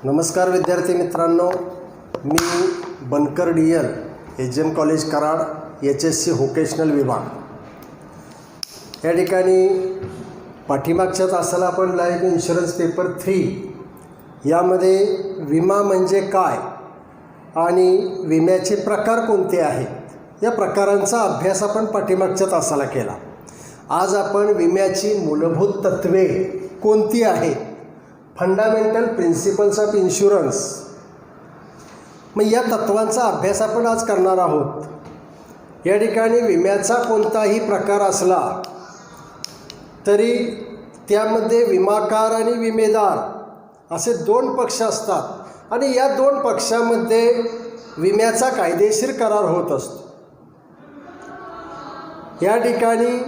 नमस्कार विद्यार्थी मित्रांनो, मी बनकर DL HM college Karad HSC vocational विभाग या ठिकाणी पाठीमागच्या तासाला आपण लाईफ इन्शुरन्स पेपर 3 यामध्ये विमा म्हणजे काय आणि विम्याचे प्रकार कोणते आहेत या प्रकारांचा अभ्यास आपण पाठीमागच्या तासाला केला. आज आपण विम्याची मूलभूत तत्त्वे कोणती आहेत, फंडामेंटल प्रिन्सिपल्स ऑफ इन्शुरन्स, मग या तत्त्वांचा अभ्यास आपण आज करणार आहोत. या ठिकाणी विम्याचा कोणताही प्रकार असला तरी त्यामध्ये विमाकार आणि विमेदार असे दोन पक्ष असतात आणि या दोन पक्षामध्ये विम्याचा कायदेशीर करार होत असतो. या ठिकाणी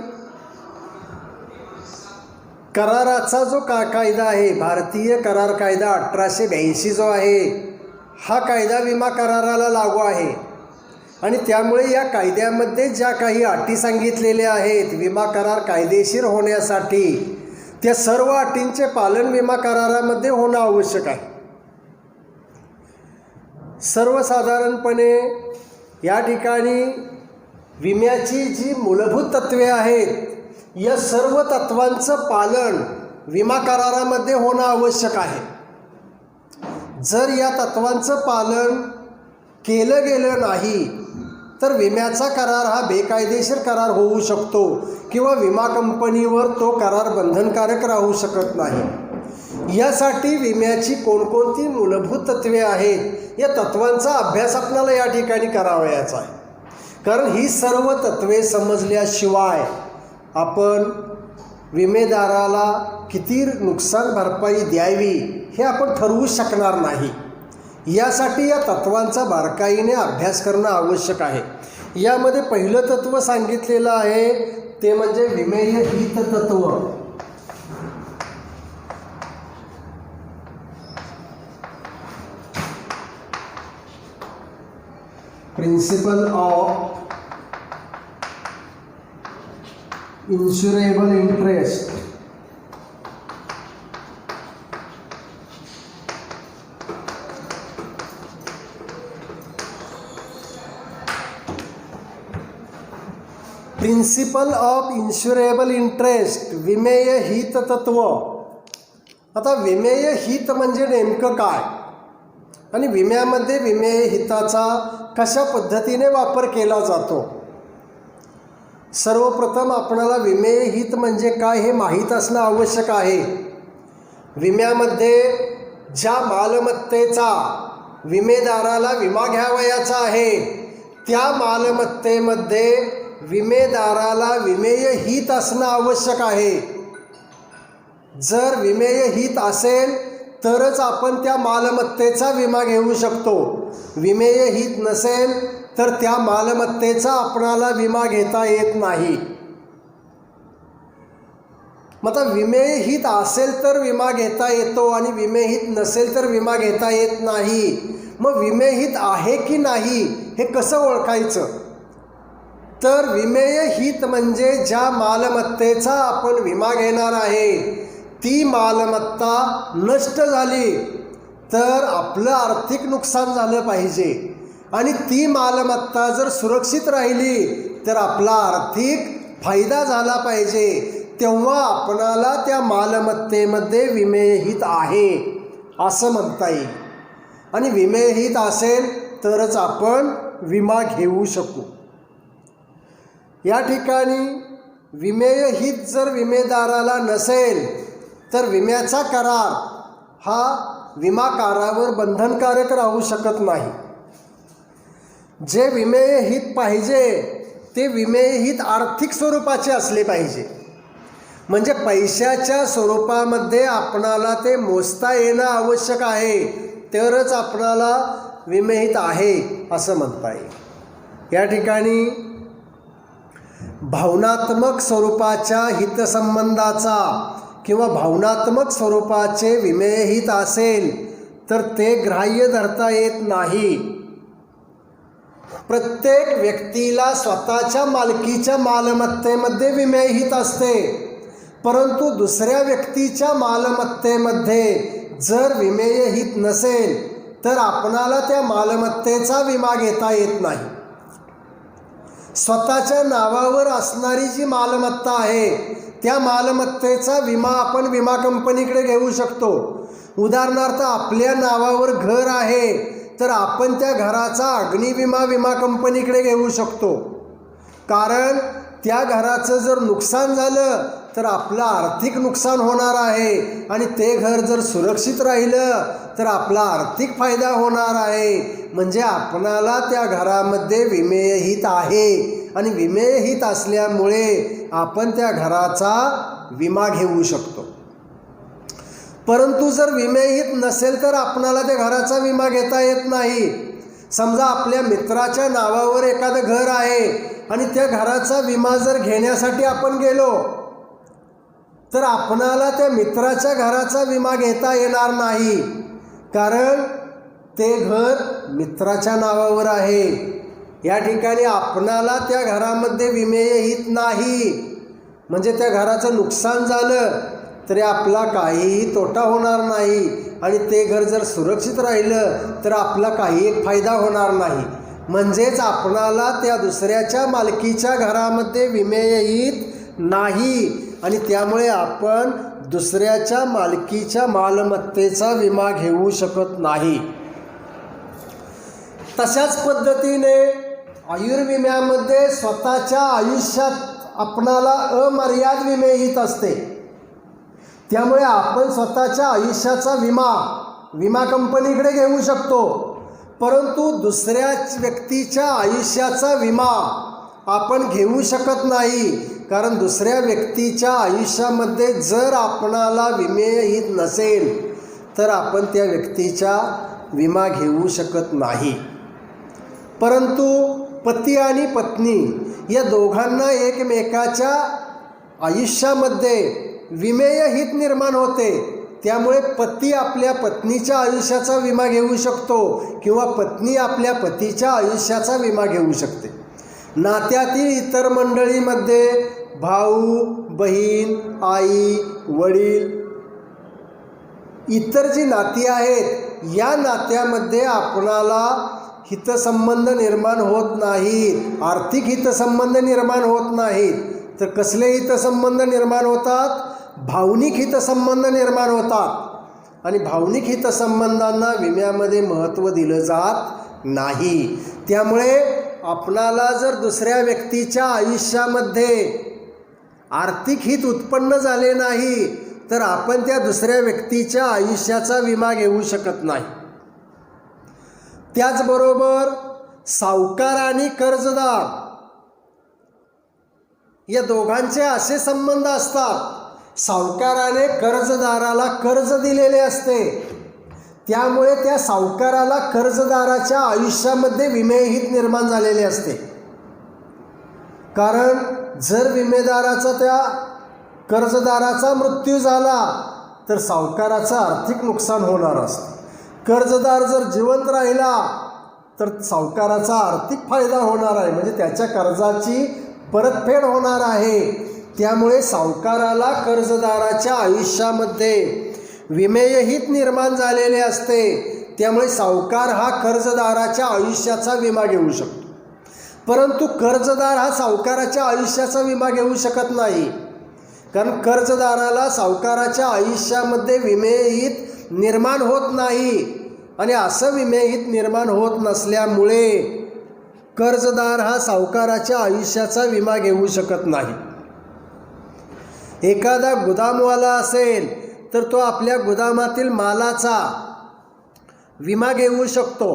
कराराचा जो कायदा आहे, भारतीय करार कायदा 1882 जो आहे, हा कायदा विमा कराराला लागू आहे आणि त्यामुळे या कायद्यामध्ये ज्या काही अटी सांगितलेल्या आहेत विमा करार कायदेशीर होण्यासाठी, त्या सर्व अटींचे पालन विमा करारामध्ये होणं आवश्यक आहे. सर्वसाधारणपणे या ठिकाणी विम्याची जी मूलभूत तत्त्वे आहेत या सर्व तत्त्वांचं पालन विमा करारामध्ये होणं आवश्यक आहे. जर या तत्त्वांचं पालन केलं गेलं नाही तर विम्याचा करार हा बेकायदेशीर करार होऊ शकतो किंवा विमा कंपनीवर तो करार बंधनकारक राहू शकत नाही. यासाठी विम्याची कोणकोणती मूलभूत तत्त्वे आहेत या तत्त्वांचा अभ्यास आपल्याला या ठिकाणी करावयाचा आहे. कारण ही सर्व तत्त्वे समजल्याशिवाय आपण विमेदाराला किती नुकसान भरपाई द्यावी हे आपण ठरवू शकणार नाही. यासाठी या तत्त्वांचा बारकाईने अभ्यास करणं आवश्यक आहे. यामध्ये पहिलं तत्त्व सांगितलेलं आहे ते म्हणजे विमेय हित तत्त्व. Principle of insurable interest. Principle of insurable interest, विमेय हित तत्व. आता विमेय हित म्हणजे नेमकं काय आणि विम्यामध्ये विमेय हिताचा कशा पद्धतीने वापर केला जातो. सर्वप्रथम आपणाला विमेय हित म्हणजे काय हे माहीत असणं आवश्यक आहे. विम्यामध्ये ज्या मालमत्तेचा विमेदाराला विमा घ्यावयाचा आहे त्या मालमत्तेमध्ये विमेदाराला विमेय हित असणं आवश्यक आहे. जर विमेय हित असेल तरच आपण त्या मालमत्तेचा विमा घेऊ शकतो. विमेय हित नसेल तर त्या मालमत्तेचा आपणाला विमा घेता येत नाही. मग आता विमेय हित असेल तर विमा घेता येतो आणि विमेहित नसेल तर विमा घेता येत नाही. मग विमेहित आहे की नाही हे कसं ओळखायचं, तर विमेय हित म्हणजे ज्या मालमत्तेचा आपण विमा घेणार आहे ती मालमत्ता नष्ट झाली तर आपलं आर्थिक नुकसान झालं पाहिजे आणि ती मालमत्ता जर सुरक्षित राहिली तर आपला आर्थिक फायदा झाला पाहिजे. तेव्हा आपणाला त्या मालमत्तेमध्ये विमेहित आहे असं म्हणता येईल आणि विमेहित असेल तरच आपण विमा घेऊ शकू. या ठिकाणी विमेय हित जर विमेदाराला नसेल तर विम्याचा करार हा विमा करारावर बंधनकारक राहू शकत नाही. जे विमेय हित पाहिजे ते विमेय हित आर्थिक स्वरूपाचे असले पाहिजे, म्हणजे पैशाच्या स्वरूपामध्ये आपणाला ते मोजता येणं आवश्यक आहे, तरच आपणाला विमेहित आहे असं म्हणता येईल. या ठिकाणी भावनात्मक स्वरूपाच्या हितसंबंधाचा किंवा भावनात्मक स्वरूपाचे विमेय हित असेल तर ते ग्राह्य धरता येत नाही. प्रत्येक व्यक्तीला स्वतःच्या मालकीच्या मालमत्तेमध्ये विमेय हित असते, परंतु दुसऱ्या व्यक्तीच्या मालमत्तेमध्ये जर विमेय हित नसेल तर आपणाला त्या मालमत्तेचा विमा घेता येत नाही. स्वतःच्या नावावर असणारी जी मालमत्ता आहे त्या मालमत्तेचा विमा आपण विमा कंपनीकडे घेऊ शकतो. उदाहरणार्थ आपल्या नावावर घर आहे तर आपण त्या घराचा अग्निविमा विमा कंपनीकडे घेऊ शकतो. कारण त्या घराचं जर नुकसान झालं तर आपलं आर्थिक नुकसान होणार आहे आणि ते घर जर सुरक्षित राहिलं तर आपला आर्थिक फायदा होणार आहे. म्हणजे आपणाला त्या घरामध्ये विमेय हित आहे आणि विमेय हित असल्यामुळे आपण त्या घराचा विमा घेऊ शकतो. परंतु जर विमेय हित नसेल तर आपणाला त्या घराचा विमा घेता येत नाही. समजा आपल्या मित्राच्या नावावर एखादं घर आहे आणि त्या घराचा विमा जर घेण्यासाठी आपण गेलो तर आपणाला त्या मित्राच्या घराचा विमा घेता येणार नाही. कारण ते घर मित्राच्या नावावर आहे. या ठिकाणी आपणाला त्या घरामध्ये विमेय हित नाही. म्हणजे त्या घराचं नुकसान झालं तरी आपला काहीही तोटा होणार नाही आणि ते घर जर सुरक्षित राहिलं तर आपला काही एक फायदा होणार नाही. म्हणजेच आपणाला त्या दुसऱ्याच्या मालकीच्या घरामध्ये विमेय हित नाही आणि त्यामुळे आपण दुसऱ्याच्या मालकीच्या मालमत्तेचा विमा घेऊ शकत नाही. तशाच पद्धतीने आयुर्विम्यामध्ये स्वतःच्या आयुष्यात आपणाला अमर्याद विमेय हित असते. त्यामुळे आपण स्वतःच्या आयुष्याचा विमा कंपनीकडे घेऊ शकतो. परंतु दुसऱ्या व्यक्तीच्या आयुष्याचा विमा आपण घेऊ शकत नाही. कारण दुसऱ्या व्यक्तीच्या आयुष्यामध्ये जर आपणाला विमेय हित नसेल तर आपण त्या व्यक्तीचा विमा घेऊ शकत नाही. परंतु पती आणि पत्नी या दोघांना एकमेकाच्या आयुष्यामध्ये विमेय हित निर्माण होते. त्यामुळे पती आपल्या पत्नीच्या आयुष्याचा विमा घेऊ शकतो किंवा पत्नी आपल्या पतीच्या आयुष्याचा विमा घेऊ शकते. नात्यातील इतर मंडळीमध्ये भाऊ, बहीण, आई, वडील, इतर जी नाती आहेत या नात्यामध्ये आपणाला हितसंबंध निर्माण होत नाहीत. आर्थिक हितसंबंध निर्माण होत नाहीत. तर कसले हितसंबंध निर्माण होतात? भावनिक हितसंबंध निर्माण होतात आणि भावनिक हितसंबंधांना विम्यामध्ये महत्त्व दिलं जात नाही. त्यामुळे आपणाला जर दुसऱ्या व्यक्तीच्या आयुष्यामध्ये आर्थिक हित उत्पन्न झाले नाही तर आपण त्या दुसऱ्या व्यक्तीच्या आयुष्याचा विमा घेऊ शकत नाही. त्याचबरोबर सावकार आणि कर्जदार या दोघांचे असे संबंध असतात. सावकाराने कर्जदाराला कर्ज दिलेले असते. त्यामुळे त्या सावकाराला कर्जदाराच्या आयुष्यामध्ये विमेय हित निर्माण झालेले असते. कारण जर विमेदाराचा त्या कर्जदाराचा मृत्यू झाला तर सावकाराचं आर्थिक नुकसान होणार असतं. कर्जदार जर जिवंत राहिला तर सावकाराचा आर्थिक फायदा होणार आहे. म्हणजे त्याच्या कर्जाची परतफेड होणार आहे. त्यामुळे सावकाराला कर्जदाराच्या आयुष्यामध्ये विमेय हित निर्माण झालेले असते. त्यामुळे सावकार हा कर्जदाराच्या आयुष्याचा विमा घेऊ शकतो. परंतु कर्जदार हा सावकाराच्या आयुष्याचा विमा घेऊ शकत नाही. कारण कर्जदाराला सावकाराच्या आयुष्यामध्ये विमेय हित निर्माण होत नाही आणि असं विमेय हित निर्माण होत नसल्यामुळे कर्जदार हा सावकाराच्या आयुष्याचा विमा घेऊ शकत नाही. एखादा गुदामवाला असेल तर तो आपल्या गुदामातील मालाचा विमा घेऊ शकतो.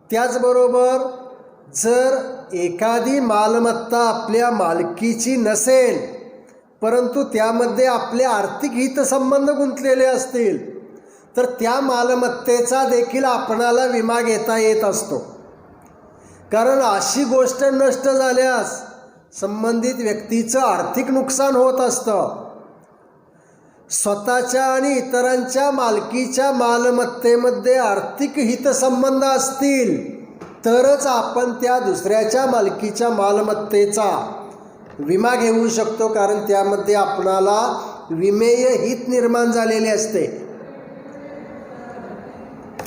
त्याचबरोबर जर एखादी मालमत्ता आपल्या मालकीची नसेल परंतु त्यामध्ये आपले आर्थिक हितसंबंध गुंतलेले असतील तर त्या मालमत्तेचा देखील आपणाला विमा घेता येत असतो. कारण अशी गोष्ट नष्ट झाल्यास संबंधित व्यक्तीचं आर्थिक नुकसान होत असतं. स्वतःच्या आणि इतरांच्या मालकीच्या मालमत्तेमध्ये आर्थिक हितसंबंध असतील तरच आपण त्या दुसऱ्याच्या मालकीच्या मालमत्तेचा विमा घेऊ शकतो. कारण त्यामध्ये आपणाला विमेय हित निर्माण झालेले असते.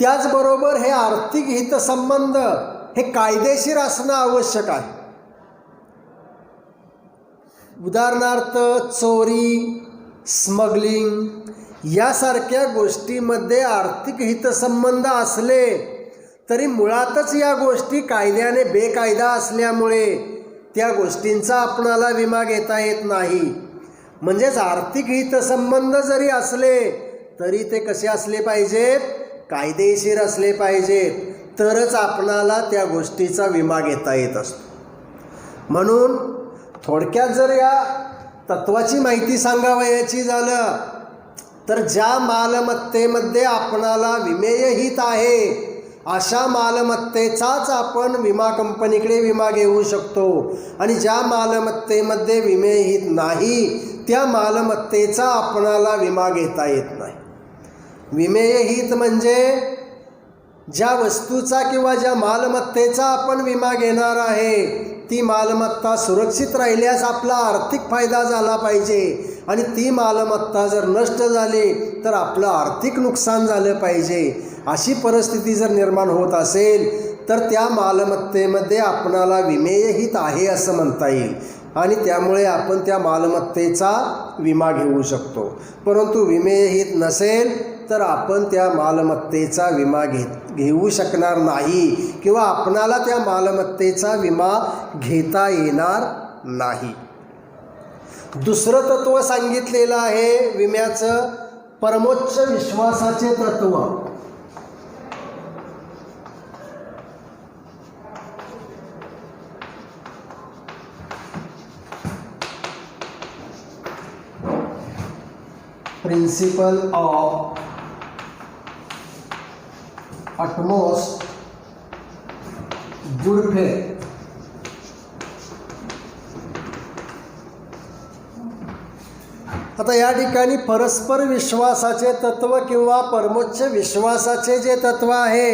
त्याचबरोबर हे आर्थिक हितसंबंध हे कायदेशीर असणं आवश्यक आहे. उदाहरणार्थ चोरी, स्मगलिंग यासारख्या गोष्टीमध्ये आर्थिक हितसंबंध असले तरी मुळातच या गोष्टी कायद्याने बेकायदा असल्यामुळे त्या गोष्टींचा आपणाला विमा घेता येत नाही. म्हणजेच आर्थिक हितसंबंध जरी असले तरी ते कसे असले पाहिजेत? कायदेशीर असले पाहिजेत, तरच आपणाला त्या गोष्टीचा विमा घेता येत असतो. म्हणून थोडक्यात जर या तत्वाची माहिती सांगावयाची झालं तर ज्या मालमत्तेमध्ये आपणाला विमेय हित आहे अशा मालमत्तेचाच आपण विमा कंपनीकडे विमा घेऊ शकतो, आणि ज्या मालमत्तेमध्ये विमेय हित नाही त्या मालमत्तेचा आपणाला विमा घेता येत नाही. विमेय हित म्हणजे ज्या वस्तूचा किंवा ज्या मालमत्तेचा आपण विमा घेणार आहे ती मालमत्ता सुरक्षित राहिल्यास आपला आर्थिक फायदा झाला पाहिजे, आणि ती मालमत्ता जर नष्ट झाली तर आपलं आर्थिक नुकसान झालं पाहिजे. अशी परिस्थिती जर निर्माण होत असेल तर त्या मालमत्तेमध्ये आपणाला विमेय हित आहे असं म्हणता येईल, आणि त्यामुळे आपण त्या मालमत्तेचा विमा घेऊ शकतो. परंतु विमेय हित नसेल तर आपण त्या मालमत्तेचा विमा घेऊ शकणार नाही, किंवा आपणाला त्या मालमत्तेचा विमा घेता येणार नाही. दुसरं तत्व सांगितलेलं आहे विम्याचं, परमोच्च विश्वासाचे तत्व. Principle of utmost good faith. आता या ठिकाणी परस्पर विश्वासाचे तत्व किंवा परमोच्च विश्वासाचे जे तत्व आहे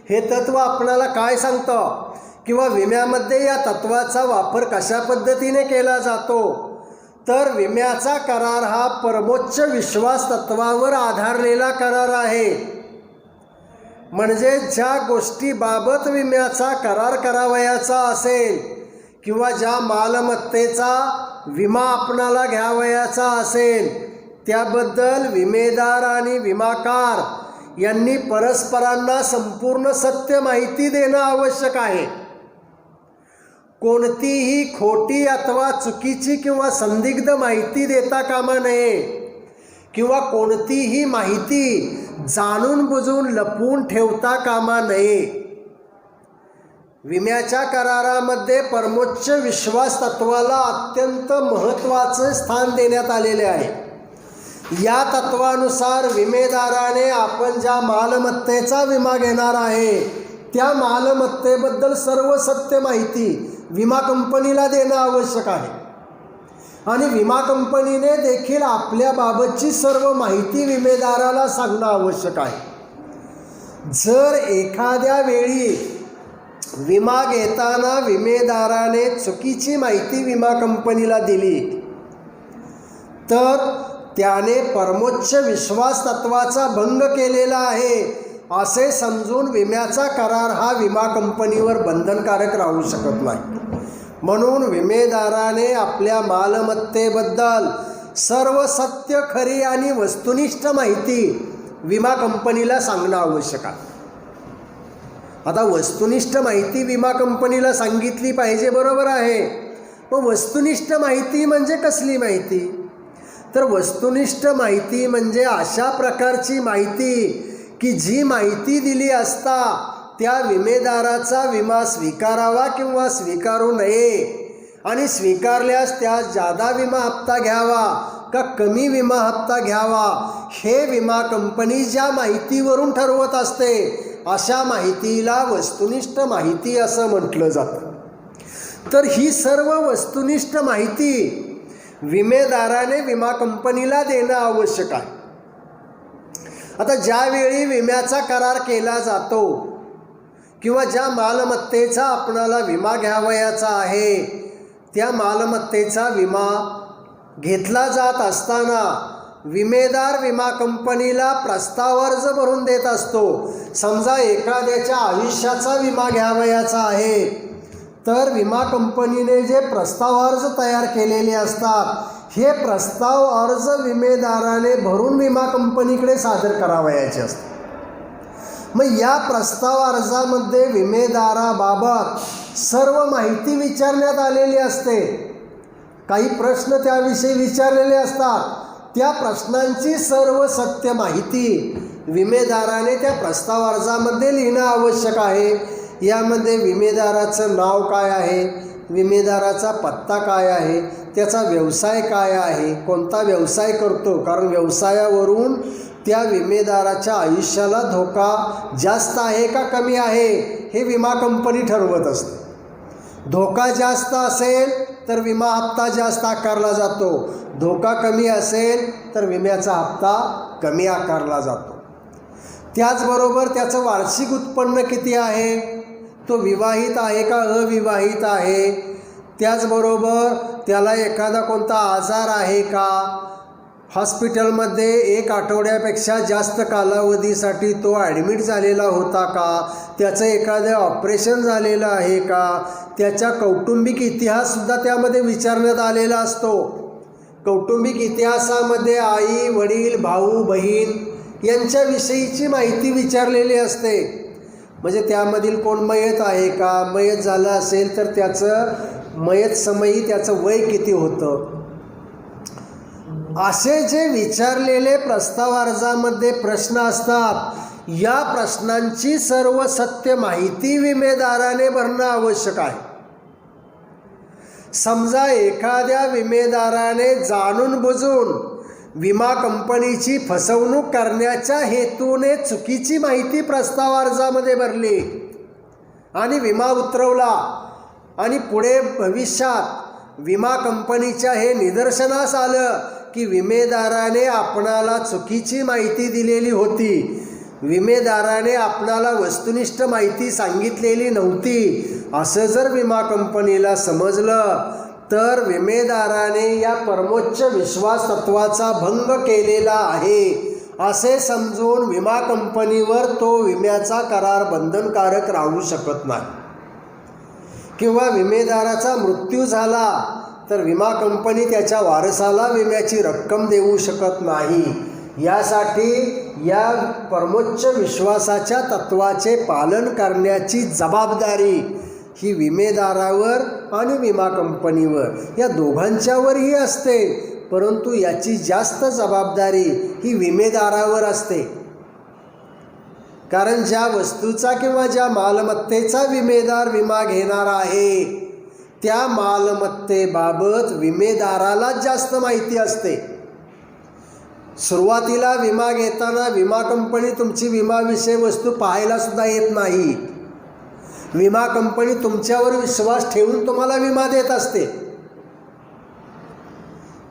हे तत्व आपल्याला काय सांगतं, किंवा विम्यामध्ये या तत्वाचा वापर कशा पद्धतीने केला जातो, तर विम्याचा करार हा परमोच्च विश्वास तत्वावर आधारलेला करार आहे. म्हणजे ज्या गोष्टीबाबत विम्याचा करार करावयाचा असेल किंवा ज्या मालमत्तेचा विमा आपणाला घ्यावयाचा असेल त्याबद्दल विमेदार आणि विमाकार यांनी परस्परांना संपूर्ण सत्य माहिती देणं आवश्यक आहे. कोणतीही खोटी अथवा चुकीची किंवा संदिग्ध माहिती देता कामा नये, किंवा कोणतीही माहिती जाणून बुजून लपवून ठेवता कामा नये. विम्याच्या करारामध्ये परमोच्च विश्वास तत्वाला अत्यंत महत्त्वाचं स्थान देण्यात आलेले आहे. या तत्वानुसार विमेदाराने आपण ज्या मालमत्तेचा विमा घेणार आहे त्या मालमत्तेबद्दल सर्व सत्य माहिती विमा कंपनीला देणं आवश्यक आहे, आणि विमा कंपनीने देखील आपल्याबाबतची सर्व माहिती विमेदाराला सांगणं आवश्यक आहे. जर एखाद्या वेळी विमा घेताना विमेदाराने चुकीची माहिती विमा कंपनीला दिली तर त्याने परमोच्च विश्वास तत्वाचा भंग केलेला आहे असे समजून विम्याचा करार हा विमा कंपनीवर बंधनकारक राहू शकत नाही. म्हणून विमेदाराने आपल्या मालमत्तेबद्दल सर्व सत्य, खरी आणि वस्तुनिष्ठ माहिती विमा कंपनीला सांगणं आवश्यक आहे. आता वस्तुनिष्ठ माहिती विमा कंपनीला सांगितली पाहिजे, बरोबर आहे. पण वस्तुनिष्ठ माहिती म्हणजे कसली माहिती? तर वस्तुनिष्ठ माहिती म्हणजे अशा प्रकारची माहिती की जी माहिती दिली असता त्या विमेदाराचा विमा स्वीकारावा किंवा स्वीकारू नये, आणि स्वीकारल्यास त्यास जादा विमा हप्ता घ्यावा का कमी विमा हप्ता घ्यावा हे विमा कंपनी ज्या माहितीवरून ठरवत असते अशा माहितीला वस्तुनिष्ठ माहिती असं म्हटलं जातं. तर ही सर्व वस्तुनिष्ठ माहिती विमेदाराने विमा कंपनीला देणं आवश्यक आहे. आता ज्यावेळी विम्याचा करार केला जातो किंवा ज्या मालमत्तेचा आपणाला विमा घ्यावयाचा आहे त्या मालमत्तेचा विमा घेतला जात असताना विमेदार विमा कंपनीला प्रस्ताव अर्ज भरून देत असतो. समजा एखाद्याच्या आयुष्याचा विमा घ्यावयाचा आहे, तर विमा कंपनीने जे प्रस्ताव अर्ज तयार केलेले असतात, हे प्रस्ताव अर्ज विमेदाराने भरून विमा कंपनीकडे सादर करावयाचे असतात. मग या प्रस्ताव अर्जामध्ये विमेदाराबाबत सर्व माहिती विचारण्यात आलेली असते. काही प्रश्न त्याविषयी विचारलेले असतात. त्या प्रश्नांची सर्व सत्य माहिती विमेदाराने त्या प्रस्ताव अर्जामध्ये लिहिणं आवश्यक आहे. यामध्ये विमेदाराचं नाव काय आहे, विमेदाराचा पत्ता काय आहे, त्याचा व्यवसाय काय आहे, कोणता व्यवसाय करतो, कारण व्यवसायावरून त्या विमेदाराच्या आयुष्याला धोका जास्त आहे का कमी आहे हे विमा कंपनी ठरवत असते. धोका जास्त असेल तर विमा हप्ता जास्त आकारला जातो, धोका कमी असेल तर विम्याचा हप्ता कमी आकारला जातो. त्याचबरोबर त्याचं वार्षिक उत्पन्न किती आहे, तो विवाहित आहे का अविवाहित आहे, त्याचबरोबर त्याला एखादा कोणता आजार आहे का, हॉस्पिटलमध्ये 1 आठवड्यापेक्षा जास्त कालावधीसाठी तो ॲडमिट झालेला होता का, त्याचं एखादं ऑपरेशन झालेलं आहे का, त्याच्या कौटुंबिक इतिहाससुद्धा त्यामध्ये विचारण्यात आलेला असतो. कौटुंबिक इतिहासामध्ये आई वडील भाऊ बहीण यांच्याविषयीची माहिती विचारलेली असते. म्हणजे त्यामधील कोण मयत आहे का, मयत झालं असेल तर त्याचं मयत समयी त्याचं वय किती होतं. असे जे विचारलेले प्रस्ताव अर्जामध्ये प्रश्न असतात, या प्रश्नांची सर्व सत्य माहिती विमेदाराने भरणं आवश्यक आहे. समजा एखाद्या विमेदाराने जाणून बुजून विमा कंपनीची फसवणूक करण्याच्या हेतूने चुकीची माहिती प्रस्ताव अर्जामध्ये भरली आणि विमा उतरवला आणि पुढे भविष्यात विमा कंपनीच्या हे निदर्शनास आलं की विमेदाराने आपणाला चुकीची माहिती दिलेली होती, विमेदाराने आपणाला वस्तुनिष्ठ माहिती सांगितलेली नव्हती, असं जर विमा कंपनीला समजलं तर विमेदाराने या परमोच्च विश्वास तत्वाचा भंग केलेला आहे असे समजून विमा कंपनीवर तो विम्याचा करार बंधनकारक राहू शकत नाही. किंवा विमेदाराचा मृत्यू झाला तर विमा कंपनी त्याच्या वारसाला विम्याची रक्कम देऊ शकत नाही. यासाठी या परमोच्च विश्वासाच्या तत्वाचे पालन करण्याची जबाबदारी ही विमेदारावर आणि विमा कंपनीवर या दोघांच्यावरही असते, परंतु याची जास्त जबाबदारी ही विमेदारावर असते. कारण ज्या वस्तूचा किंवा ज्या मालमत्तेचा विमेदार विमा घेणार आहे त्या मालमत्तेबाबत विमेदारालाच जास्त माहिती असते. सुरुवातीला विमा घेताना विमा कंपनी तुमची विमाविषयी वस्तू पाहायला सुद्धा येत नाही. विमा कंपनी तुमच्यावर विश्वास ठेवून तुम्हाला विमा देत असते.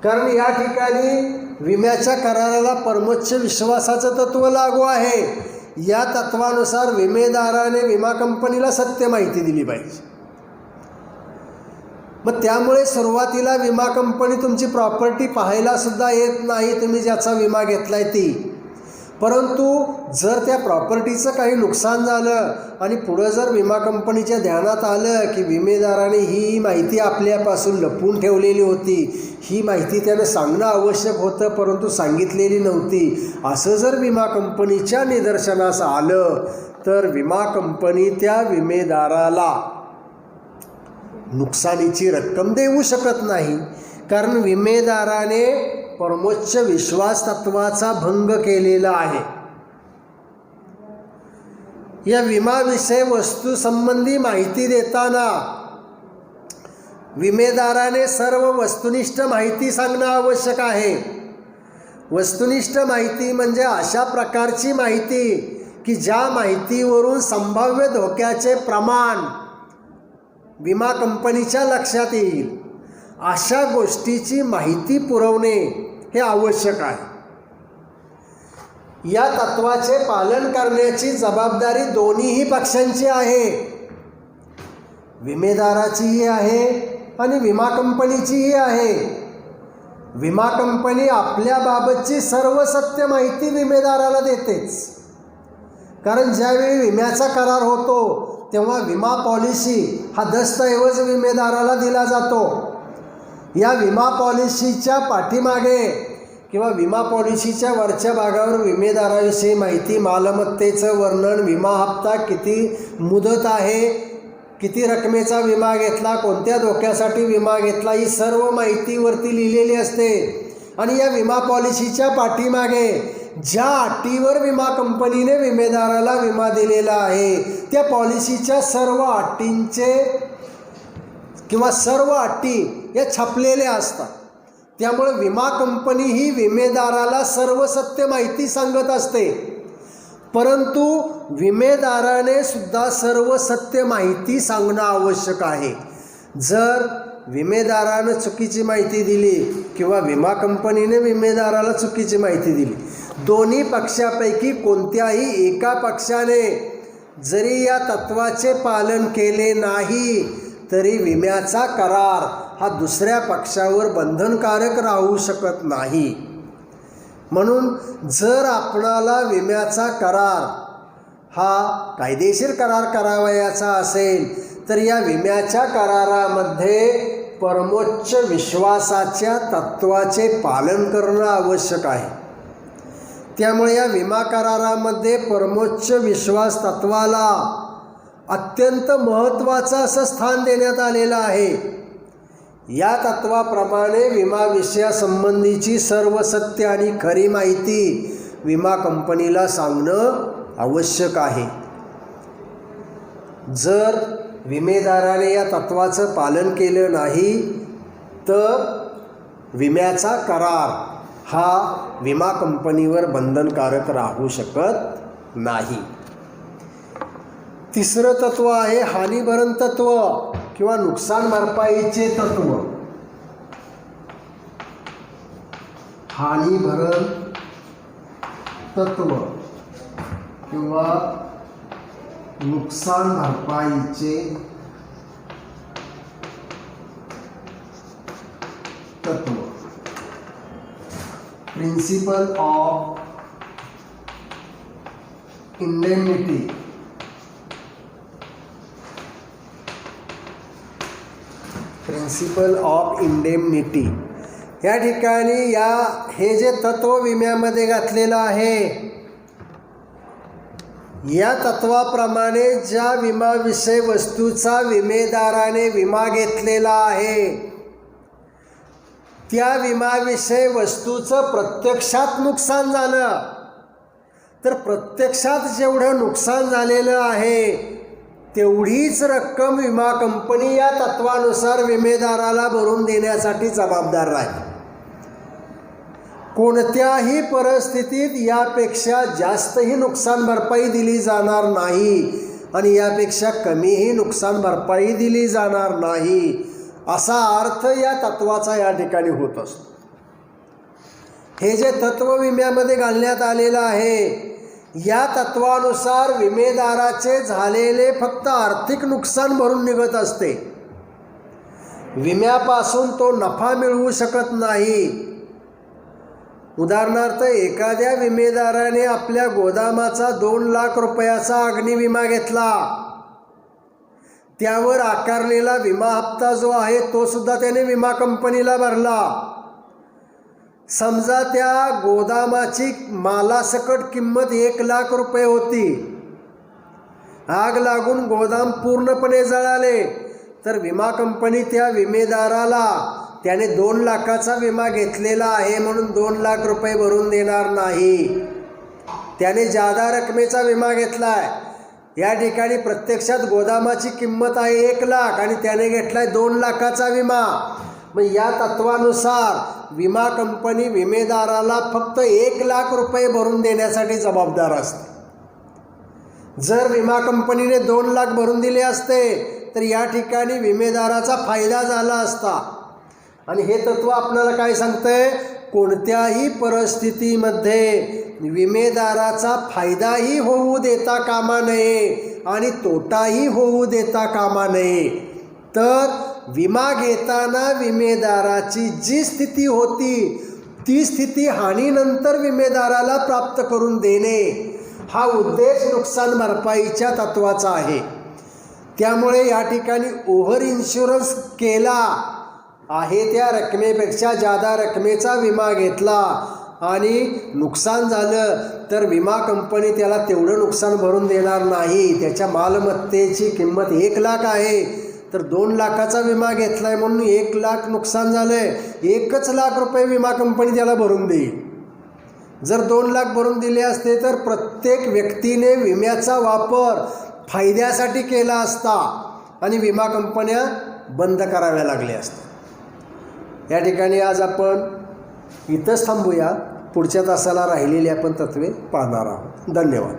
कारण या ठिकाणी विम्याच्या कराराला परमोच्च विश्वासाचं तत्व लागू आहे. या तत्वानुसार विमेदाराने विमा कंपनीला सत्य माहिती दिली पाहिजे. मग त्यामुळे सुरुवातीला विमा कंपनी तुमची प्रॉपर्टी पाहायला सुद्धा येत नाही, तुम्ही ज्याचा विमा घेतलाय ती. परंतु जर त्या प्रॉपर्टीचं काही नुकसान झालं आणि पुढं जर विमा कंपनीच्या ध्यानात आलं की विमेदाराने ही माहिती आपल्यापासून लपवून ठेवलेली होती, ही माहिती त्यानं सांगणं आवश्यक होतं परंतु सांगितलेली नव्हती, असं जर विमा कंपनीच्या निदर्शनास आलं तर विमा कंपनी त्या विमेदाराला नुकसानीची रक्कम देऊ शकत नाही. कारण विमेदाराने परमोच्च विश्वास तत्वाचा भंग केलेला आहे. या विमाविषयी वस्तू संबंधी माहिती देताना विमेदाराने सर्व वस्तुनिष्ठ माहिती सांगणं आवश्यक आहे. वस्तुनिष्ठ माहिती म्हणजे अशा प्रकारची माहिती की ज्या माहितीवरून संभाव्य धोक्याचे प्रमाण विमा कंपनीच्या लक्षात येईल, अशा गोष्टीची माहिती पुरवणे हे आवश्यक आहे. या तत्वाचे पालन करण्याची जबाबदारी दोन्हीही पक्षांची आहे, विमेदाराचीही आहे आणि विमा कंपनीचीही आहे. विमा कंपनी आपल्याबाबतची सर्व सत्य माहिती विमेदाराला देतेच. कारण ज्यावेळी विम्याचा करार होतो तेव्हा विमा पॉलिसी हा दस्तऐवज विमेदाराला दिला जातो. या विमा पॉलिसीच्या पाठीमागे किंवा विमा पॉलिसीच्या वरच्या भागावर विमेदाराविषयी माहिती, मालमत्तेचं वर्णन, विमा हप्ता, किती मुदत आहे, किती रकमेचा विमा घेतला, कोणत्या धोक्यासाठी विमा घेतला, ही सर्व माहिती वरती लिहिलेली असते. आणि या विमा पॉलिसीच्या पाठीमागे ज्या अटीवर विमा कंपनीने विमेदाराला विमा दिलेला आहे त्या पॉलिसीच्या सर्व अटींचे किंवा सर्व अटी या छापलेल्या असतात. त्यामुळे विमा कंपनी ही विमेदाराला सर्व सत्य माहिती सांगत असते. परंतु विमेदाराने सुद्धा सर्व सत्य माहिती सांगणं आवश्यक आहे. जर विमेदारानं चुकीची माहिती दिली किंवा विमा कंपनीने विमेदाराला चुकीची माहिती दिली, दोन्ही पक्षापैकी कोणत्याही एका पक्षाने जरी या तत्वाचे पालन केले नाही तरी विम्याचा करार हा दुसऱ्या पक्षावर बंधनकारक राहू शकत नाही. म्हणून जर आपणाला विम्याचा करार हा कायदेशीर करार करावयाचा असेल तर या विम्याच्या करारामध्ये परमोच्च विश्वासाच्या तत्वाचे पालन करणं आवश्यक आहे. त्यामुळे या विमा करारामध्ये परमोच्च विश्वास तत्वाला अत्यंत महत्त्वाचं असं स्थान देण्यात आलेलं आहे. या तत्वाप्रमाणे विमा विषयासंबंधीची सर्व सत्य आणि खरी माहिती विमा कंपनीला सांगणं आवश्यक आहे. जर विमेदाराने या तत्वाचं पालन केलं नाही तर विम्याचा करार हा विमा कंपनीवर बंधनकारक राहू शकत नाही. तिसरं तत्व आहे हानीभरण तत्व किंवा नुकसान भरपाईचे तत्व. हानीभरण तत्व किंवा नुकसान भरपाईचे तत्व. Principle of indemnity. Principle of indemnity या ठिकाणी हे जे तत्व विम्यामध्ये घातलेलं आहे या तत्वाप्रमाणे ज्या विमा विषय वस्तूचा विमेदाराने विमा घेतलेला आहे त्या विमाविषयी वस्तूचं प्रत्यक्षात नुकसान झालं तर प्रत्यक्षात जेवढं नुकसान झालेलं आहे तेवढीच रक्कम विमा कंपनी या तत्वानुसार विमेदाराला भरून देण्यासाठी जबाबदार राहील. कोणत्याही परिस्थितीत यापेक्षा जास्तही नुकसान भरपाई दिली जाणार नाही आणि यापेक्षा कमीही नुकसान भरपाई दिली जाणार नाही असा अर्थ या तत्वाचा या ठिकाणी होत असतो. हे जे तत्व विम्यामध्ये घालण्यात आलेलं आहे या तत्वानुसार विमेदाराचे झालेले फक्त आर्थिक नुकसान भरून निघत असते. विम्यापासून तो नफा मिळवू शकत नाही. उदाहरणार्थ एखाद्या विमेदाराने आपल्या गोदामाचा 2 लाख रुपयाचा अग्निविमा घेतला. त्यावर आकारलेला विमा हप्ता जो आहे तो सुद्धा त्याने विमा कंपनीला भरला. समजा त्या गोदामाची मालासकट किंमत 1 लाख रुपये होती. आग लागून गोदाम पूर्णपणे जळाले तर विमा कंपनी त्या विमेदाराला त्याने 2 लाखाचा विमा घेतलेला आहे म्हणून 2 लाख रुपये भरून देणार नाही. त्याने जादा रकमेचा विमा घेतला आहे. या ठिकाणी प्रत्यक्षात गोदामाची किंमत आहे 1 लाख आणि त्याने घेतला आहे 2 लाखाचा विमा. मग या तत्वानुसार विमा कंपनी विमेदाराला फक्त 1 लाख रुपये भरून देण्यासाठी जबाबदार असते. जर विमा कंपनीने 2 लाख भरून दिले असते तर या ठिकाणी विमेदाराचा फायदा झाला असता. आणि हे तत्व आपल्याला काय सांगतंय? कोणत्याही परिस्थितीमध्ये विमेदाराचा फायदाही होऊ देता कामा नये आणि तोटाही होऊ देता कामा नये. तर विमा घेताना विमेदाराची जी स्थिती होती ती स्थिती हानीनंतर विमेदाराला प्राप्त करून देणे हा उद्देश नुकसान भरपाईच्या तत्वाचा आहे. त्यामुळे या ठिकाणी ओव्हर इन्शुरन्स केला आहे त्या रकमेपेक्षा जादा रकमेचा विमा घेतला आणि नुकसान झालं तर विमा कंपनी त्याला तेवढं नुकसान भरून देणार नाही. त्याच्या मालमत्तेची किंमत 1,00,000 आहे तर 2 लाखाचा विमा घेतला आहे म्हणून 1,00,000 नुकसान झालं आहे, 1,00,000 रुपये विमा कंपनी त्याला भरून देईल. जर 2,00,000 भरून दिले असते तर प्रत्येक व्यक्तीने विम्याचा वापर फायद्यासाठी केला असता आणि विमा कंपन्या बंद कराव्या लागल्या असत्या. या ठिकाणी आज आपण इथंच थांबूया. पुढच्या तासाला राहिलेली आपण तत्त्वे पाहणार आहोत. धन्यवाद.